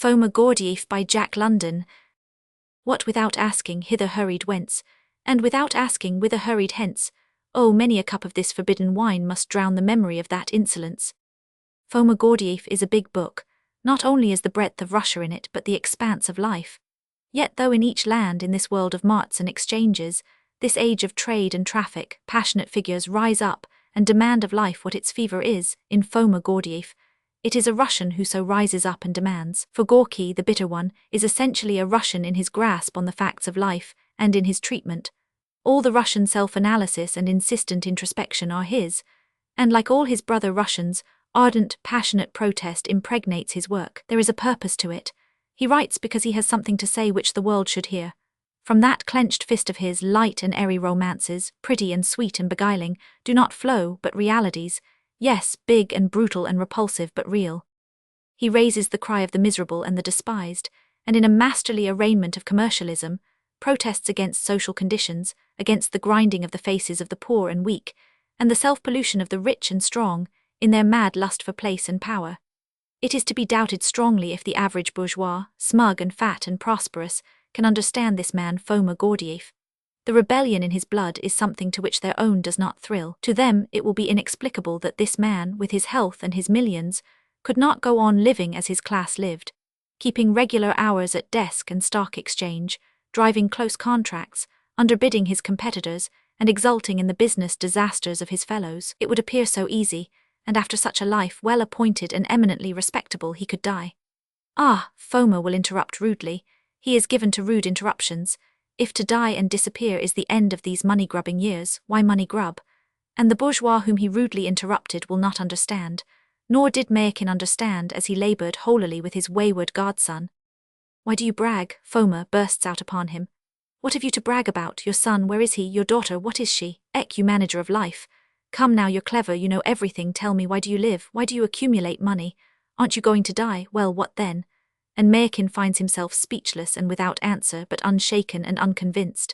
Fomá Gordyeff by Jack London. What without asking hither hurried whence, and without asking whither hurried hence, oh, many a cup of this forbidden wine must drown the memory of that insolence. Fomá Gordyeff is a big book, not only is the breadth of Russia in it but the expanse of life. Yet though in each land in this world of marts and exchanges, this age of trade and traffic, passionate figures rise up and demand of life what its fever is, in Fomá Gordyeff, it is a Russian who so rises up and demands. For Gorky, the bitter one, is essentially a Russian in his grasp on the facts of life, and in his treatment. All the Russian self-analysis and insistent introspection are his, and like all his brother Russians, ardent, passionate protest impregnates his work. There is a purpose to it. He writes because he has something to say which the world should hear. From that clenched fist of his, light and airy romances, pretty and sweet and beguiling, do not flow but realities, yes, big and brutal and repulsive but real. He raises the cry of the miserable and the despised, and in a masterly arraignment of commercialism, protests against social conditions, against the grinding of the faces of the poor and weak, and the self-pollution of the rich and strong, in their mad lust for place and power. It is to be doubted strongly if the average bourgeois, smug and fat and prosperous, can understand this man Fomá Gordyeff. The rebellion in his blood is something to which their own does not thrill. To them it will be inexplicable that this man, with his health and his millions, could not go on living as his class lived, keeping regular hours at desk and stock exchange, driving close contracts, underbidding his competitors, and exulting in the business disasters of his fellows. It would appear so easy, and after such a life well appointed and eminently respectable he could die. Ah, Fomá will interrupt rudely. He is given to rude interruptions. If to die and disappear is the end of these money-grubbing years, why money grub? And the bourgeois whom he rudely interrupted will not understand, nor did Mayakin understand as he laboured holily with his wayward godson. Why do you brag? Fomá bursts out upon him. What have you to brag about? Your son, where is he? Your daughter, what is she? You manager of life. Come now, you're clever, you know everything, tell me, why do you live? Why do you accumulate money? Aren't you going to die? Well, what then? And Mayakin finds himself speechless and without answer, but unshaken and unconvinced.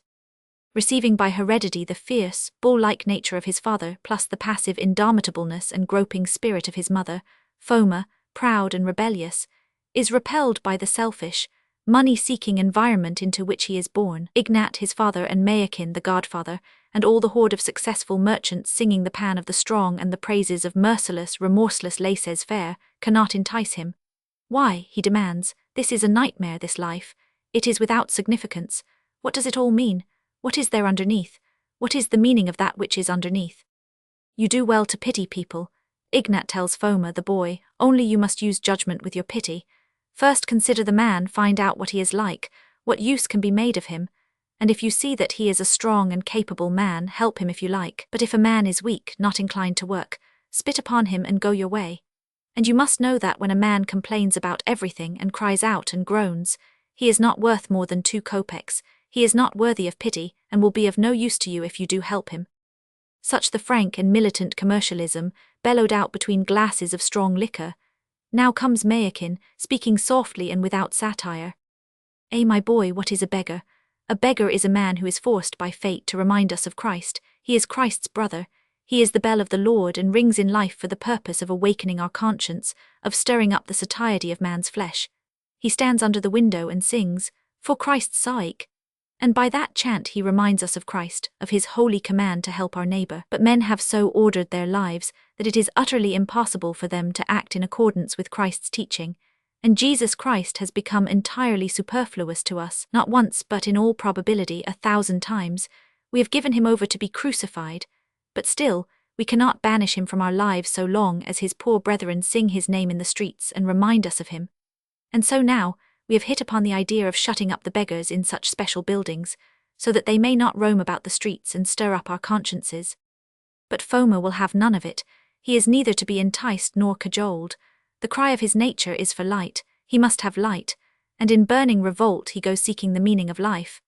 Receiving by heredity the fierce, bull-like nature of his father, plus the passive indomitableness and groping spirit of his mother, Fomá, proud and rebellious, is repelled by the selfish, money-seeking environment into which he is born. Ignat, his father, and Mayakin, the godfather, and all the horde of successful merchants singing the pan of the strong and the praises of merciless, remorseless laissez-faire, cannot entice him. Why, he demands, this is a nightmare, this life. It is without significance. What does it all mean? What is there underneath? What is the meaning of that which is underneath? You do well to pity people, Ignat tells Fomá, the boy, only you must use judgment with your pity. First consider the man, find out what he is like, what use can be made of him, and if you see that he is a strong and capable man, help him if you like. But if a man is weak, not inclined to work, spit upon him and go your way. And you must know that when a man complains about everything and cries out and groans, he is not worth more than 2 kopecks, he is not worthy of pity, and will be of no use to you if you do help him. Such the frank and militant commercialism, bellowed out between glasses of strong liquor. Now comes Mayakin, speaking softly and without satire. My boy, what is a beggar? A beggar is a man who is forced by fate to remind us of Christ. He is Christ's brother. He is the bell of the Lord and rings in life for the purpose of awakening our conscience, of stirring up the satiety of man's flesh. He stands under the window and sings, for Christ's sake. And by that chant he reminds us of Christ, of his holy command to help our neighbour. But men have so ordered their lives that it is utterly impossible for them to act in accordance with Christ's teaching, and Jesus Christ has become entirely superfluous to us. Not once, but in all probability 1,000 times, we have given him over to be crucified. But still, we cannot banish him from our lives so long as his poor brethren sing his name in the streets and remind us of him. And so now, we have hit upon the idea of shutting up the beggars in such special buildings, so that they may not roam about the streets and stir up our consciences. But Fomá will have none of it. He is neither to be enticed nor cajoled. The cry of his nature is for light. He must have light, and in burning revolt he goes seeking the meaning of life.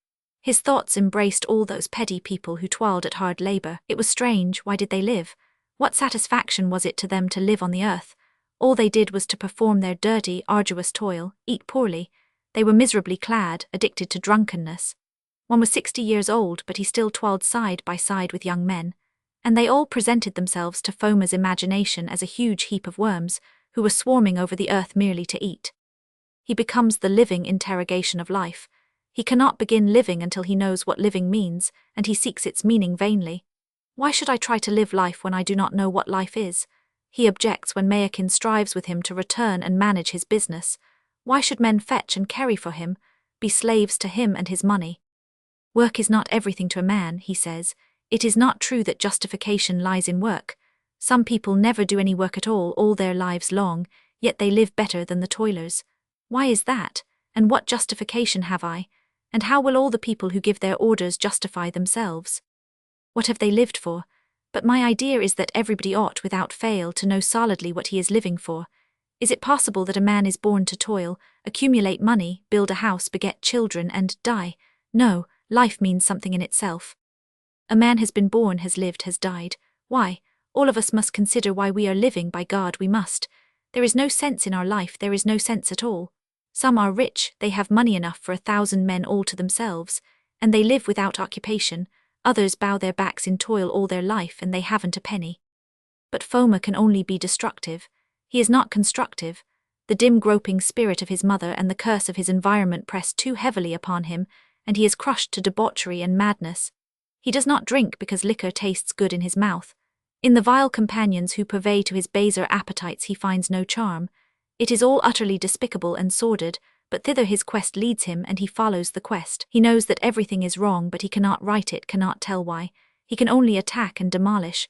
His thoughts embraced all those petty people who toiled at hard labour. It was strange, why did they live? What satisfaction was it to them to live on the earth? All they did was to perform their dirty, arduous toil, eat poorly. They were miserably clad, addicted to drunkenness. One was 60 years old, but he still toiled side by side with young men, and they all presented themselves to Fomá's imagination as a huge heap of worms, who were swarming over the earth merely to eat. He becomes the living interrogation of life. He cannot begin living until he knows what living means, and he seeks its meaning vainly. Why should I try to live life when I do not know what life is? He objects when Mayakin strives with him to return and manage his business. Why should men fetch and carry for him, be slaves to him and his money? Work is not everything to a man, he says. It is not true that justification lies in work. Some people never do any work at all their lives long, yet they live better than the toilers. Why is that? And what justification have I? And how will all the people who give their orders justify themselves? What have they lived for? But my idea is that everybody ought without fail to know solidly what he is living for. Is it possible that a man is born to toil, accumulate money, build a house, beget children, and die? No, life means something in itself. A man has been born, has lived, has died. Why? All of us must consider why we are living, by God we must. There is no sense in our life, there is no sense at all. Some are rich, they have money enough for 1,000 men all to themselves, and they live without occupation. Others bow their backs in toil all their life and they haven't a penny. But Foma can only be destructive. He is not constructive. The dim groping spirit of his mother and the curse of his environment press too heavily upon him, and he is crushed to debauchery and madness. He does not drink because liquor tastes good in his mouth. In the vile companions who purvey to his baser appetites he finds no charm. It is all utterly despicable and sordid, but thither his quest leads him and he follows the quest. He knows that everything is wrong but he cannot right it, cannot tell why. He can only attack and demolish.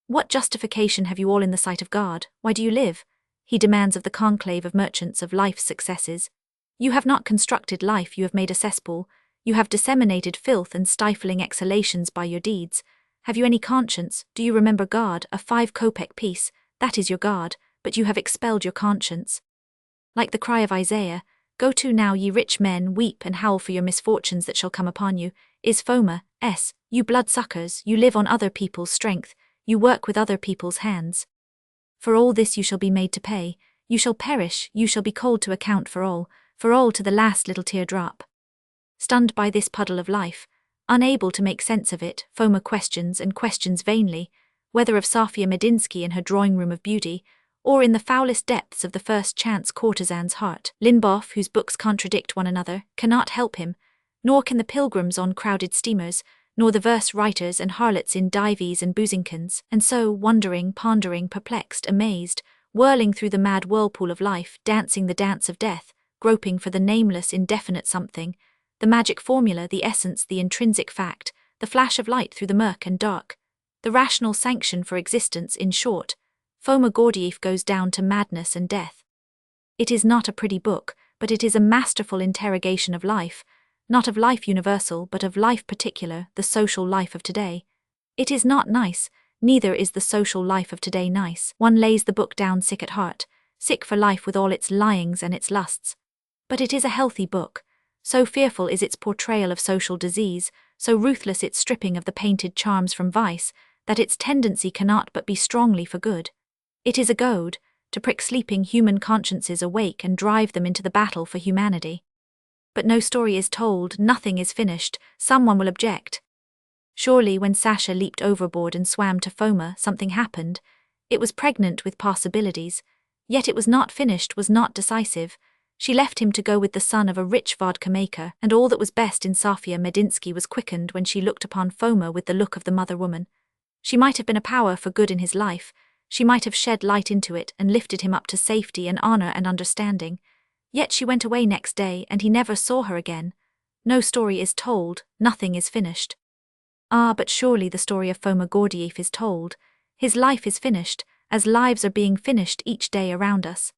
What justification have you all in the sight of God? Why do you live? He demands of the conclave of merchants of life's successes. You have not constructed life, you have made a cesspool. You have disseminated filth and stifling exhalations by your deeds. Have you any conscience? Do you remember God? A 5-kopeck piece, that is your God, but you have expelled your conscience. Like the cry of Isaiah, "Go to now, ye rich men, weep and howl for your misfortunes that shall come upon you," is Foma, you bloodsuckers, you live on other people's strength, you work with other people's hands. For all this you shall be made to pay, you shall perish, you shall be called to account for all to the last little teardrop. Stunned by this puddle of life, unable to make sense of it, Foma questions and questions vainly, whether of Sofia Medinsky in her drawing room of beauty, or in the foulest depths of the first chance courtesan's heart. Linboff, whose books contradict one another, cannot help him, nor can the pilgrims on crowded steamers, nor the verse writers and harlots in dives and boozingkins, and so, wondering, pondering, perplexed, amazed, whirling through the mad whirlpool of life, dancing the dance of death, groping for the nameless, indefinite something, the magic formula, the essence, the intrinsic fact, the flash of light through the murk and dark, the rational sanction for existence, in short, Fomá Gordyeff goes down to madness and death. It is not a pretty book, but it is a masterful interrogation of life, not of life universal, but of life particular, the social life of today. It is not nice, neither is the social life of today nice. One lays the book down sick at heart, sick for life with all its lyings and its lusts. But it is a healthy book. So fearful is its portrayal of social disease, so ruthless its stripping of the painted charms from vice, that its tendency cannot but be strongly for good. It is a goad, to prick sleeping human consciences awake and drive them into the battle for humanity. But no story is told, nothing is finished, someone will object. Surely when Sasha leaped overboard and swam to Foma, something happened. It was pregnant with possibilities, yet it was not finished, was not decisive. She left him to go with the son of a rich vodka maker, and all that was best in Sofia Medinsky was quickened when she looked upon Foma with the look of the mother woman. She might have been a power for good in his life, she might have shed light into it and lifted him up to safety and honor and understanding. Yet she went away next day and he never saw her again. No story is told, nothing is finished. Ah, but surely the story of Fomá Gordyeff is told. His life is finished, as lives are being finished each day around us.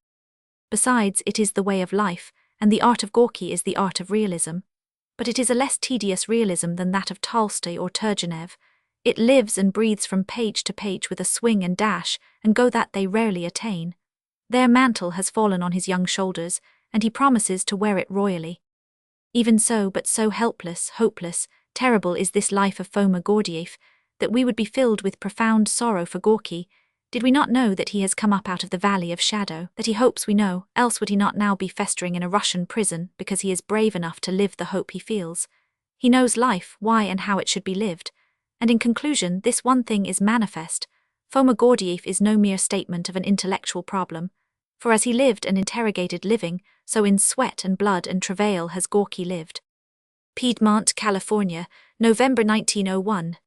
Besides, it is the way of life, and the art of Gorky is the art of realism. But it is a less tedious realism than that of Tolstoy or Turgenev. It lives and breathes from page to page with a swing and dash, and go that they rarely attain. Their mantle has fallen on his young shoulders, and he promises to wear it royally. Even so, but so helpless, hopeless, terrible is this life of Fomá Gordyeff, that we would be filled with profound sorrow for Gorky, did we not know that he has come up out of the valley of shadow, that he hopes we know, else would he not now be festering in a Russian prison because he is brave enough to live the hope he feels. He knows life, why and how it should be lived. And in conclusion, this one thing is manifest: Fomá Gordyeff is no mere statement of an intellectual problem. For as he lived and interrogated living, so in sweat and blood and travail has Gorky lived. Piedmont, California, November 1901.